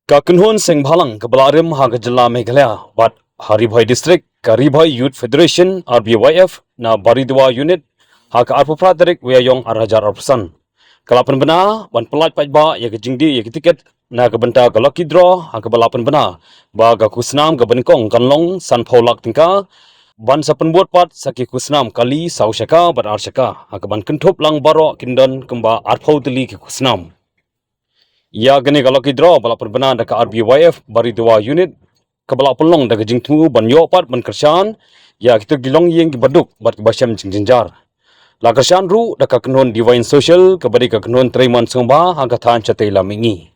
Kakunhun Sengbalang Kabalarim Hagajala Meghalaya but Haribhai District Karibhai Youth Federation RBYF na Baridua Unit Haka Arpupradrik Weyayong Arajar Arpusan Kalapan Bena Ban Pelat Pajba ya Jingdi ya Tiket na Kabenta Galaki Draw Haka Balapan Bena Ba Gakusnam Gabenkong Kanlong San Paulak Tingka Ban Sapan Buat Pat Saki Kusnam Kali Saushaka Bat Arshaka Haka Ban Kentup Lang Baro Kindan Kemba Arpau Tili Kusnam Ya gani kalau kidro bala perbena daka RBYF bari dua unit kebala pelong daka jingtu ban yopat ban kersan ya kita gilong yang baduk bat kebasyam jingjar la kersan ru daka kenon divine social kebari ka kenon triman sengba hangka than chatai lamingi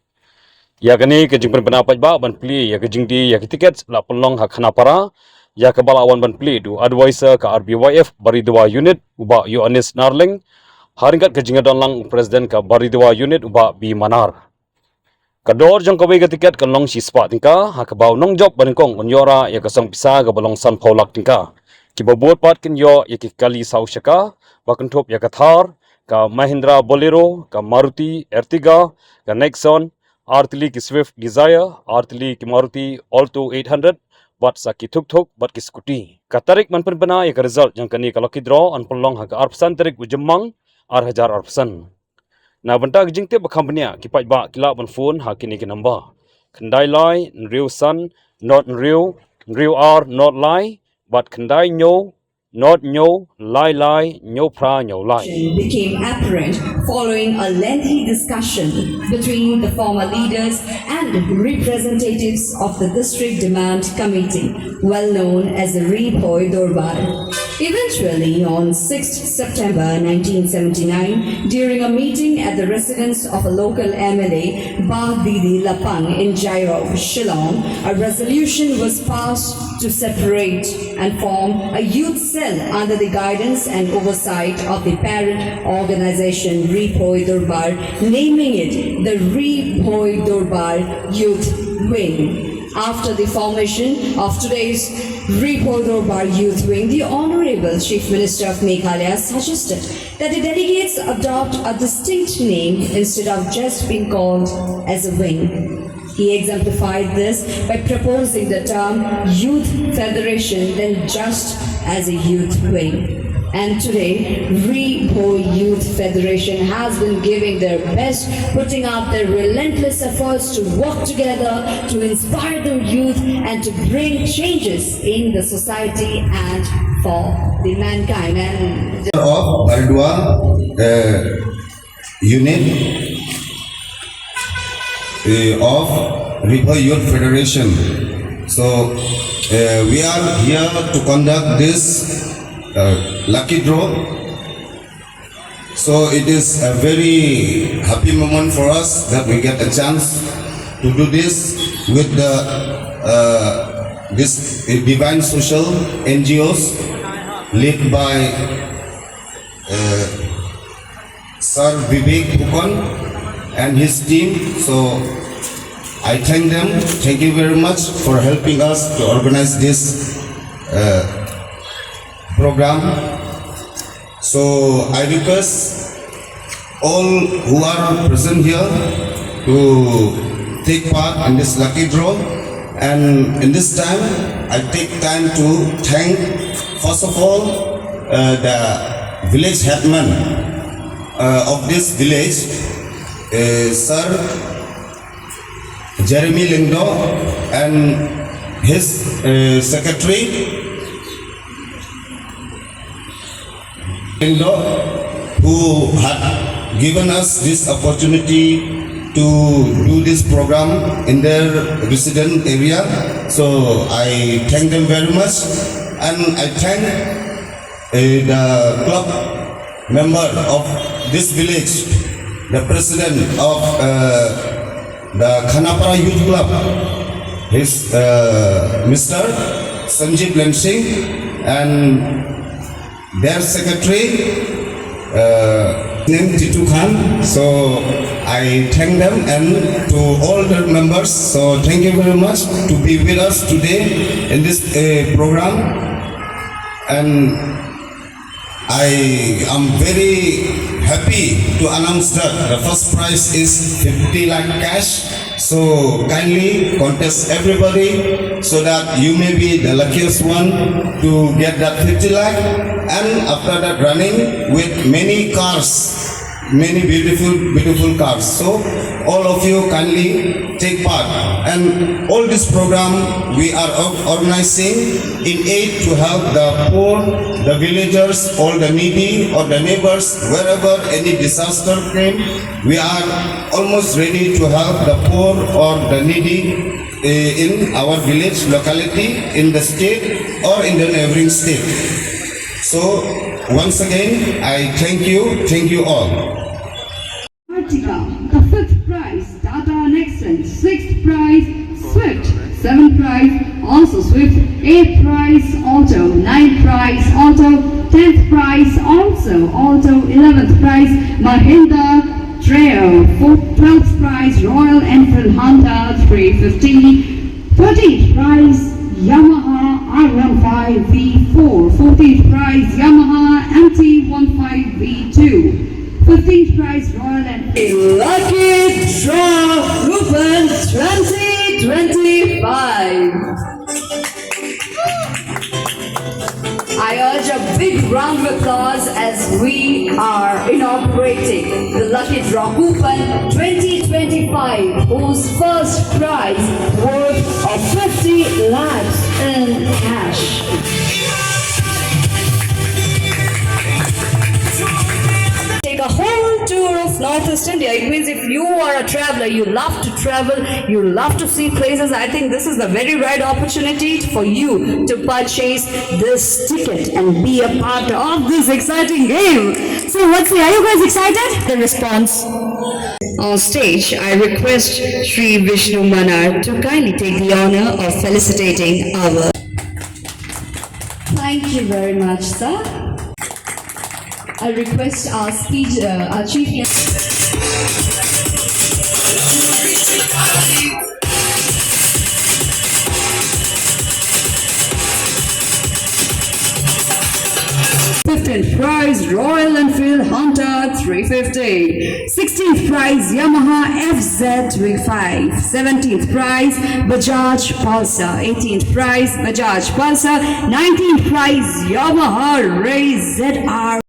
ya gani ke jing perbena pajba ban pli ya ke jingdi ya ke tiket la pelong hak khana para ya kebala awan ban pli du advisor ka RBYF bari dua unit uba Yohanes Narling haringkat ke jingadon lang presiden ka bari dua unit uba bi manar Kador jang kawai ka tiket kan long si spot tingka ha kabaw nong job banengkong onyora ya kasong pisa ka balong san paulak tingka kibabuat pat kin yo ya ki kali sau shaka bakan top ya kathar ka Mahindra Bolero ka Maruti Ertiga ka Nexon Artili ki Swift Desire Artili ki Maruti Alto 800 bat sa ki thuk bat ki scooty katarik man bana ya ka result jang kani kalau ki draw an pelong ha ka arpsan tarik ujemang 8,000 arpsan na banta jingte ba company ki ba kila ban phone ha kini ki number khandai lai real sun not real r not lie but khandai nyo not nyo lie nyo pra nyo lie became apparent following a lengthy discussion between the former leaders and representatives of the district demand committee well known as the Ripoi Dorbar. Eventually, on 6th September 1979, during a meeting at the residence of a local MLA, Ba Didi Lapang in Jairo, Shillong, a resolution was passed to separate and form a youth cell under the guidance and oversight of the parent organization Ripoi Dorbar, naming it the Ripoi Dorbar Youth Wing. After the formation of today's Ripoi Dorbar Youth Wing, the Honorable Chief Minister of Meghalaya suggested that the delegates adopt a distinct name instead of just being called as a wing. He exemplified this by proposing the term Youth Federation then just as a youth wing. And today, Ripoi Youth Federation has been giving their best, putting out their relentless efforts to work together, to inspire the youth and to bring changes in the society and for the mankind. And of Baridua unit of Ripoi Youth Federation. So we are here to conduct this lucky draw. So it is a very happy moment for us that we get a chance to do this with the this Divine Social NGOs led by Sir Vivek Bukon and his team. So I thank them. Thank you very much for helping us to organize this program. So I request all who are present here to take part in this lucky draw, and in this time I take time to thank first of all the village headman of this village, Sir Jeremy Lindo, and his secretary who had given us this opportunity to do this program in their resident area. So I thank them very much, and I thank the club member of this village, the president of the Khanapara Youth Club, his Mr. Sanjeev Lensing, and their secretary named Titu Khan. So I thank them, and to all the members. So thank you very much to be with us today in this program. And I am very happy to announce that the first prize is 50 lakh cash. So kindly contest everybody so that you may be the luckiest one to get that 50 lakh. And after that, running with many cars, many beautiful cars. So all of you kindly take part. And all this program we are organizing in aid to help the poor, the villagers, all the needy or the neighbors, wherever any disaster came. We are almost ready to help the poor or the needy in our village, locality, in the state or in the neighboring state. So once again, I thank you all. Artica, the 5th prize, Tata Nexon, 6th prize, Swift, 7th prize, also Swift, 8th prize, Alto, 9th prize, Alto, 10th prize, also Alto, 11th prize, Mahindra Treo, 12th prize, Royal Enfield Honda 350, 13th prize, Yamaha R15 V4, 14th prize, Yamaha MT15 V2, 15th prize, Royal Enfield. Lucky Draw Ruben 2025. I urge a big round of applause as we are inaugurating the Lucky Draw Coupon 2025, whose first prize worth of 50 lakhs in cash. Take a whole tour of Northeast India. It means if you are a traveler, you love to travel, you love to see places, I think this is the very right opportunity for you to purchase this ticket and be a part of this exciting game. So let's see, are you guys excited? The response. On stage, I request Sri Vishnu Manar to kindly take the honor of felicitating our. Thank you very much, sir. I request our speech, our chief guest. th prize, Royal Enfield Honda 350. 16th prize, Yamaha FZ35. 17th prize, Bajaj Pulsar. 18th prize, Bajaj Pulsar. 19th prize, Yamaha Ray ZR.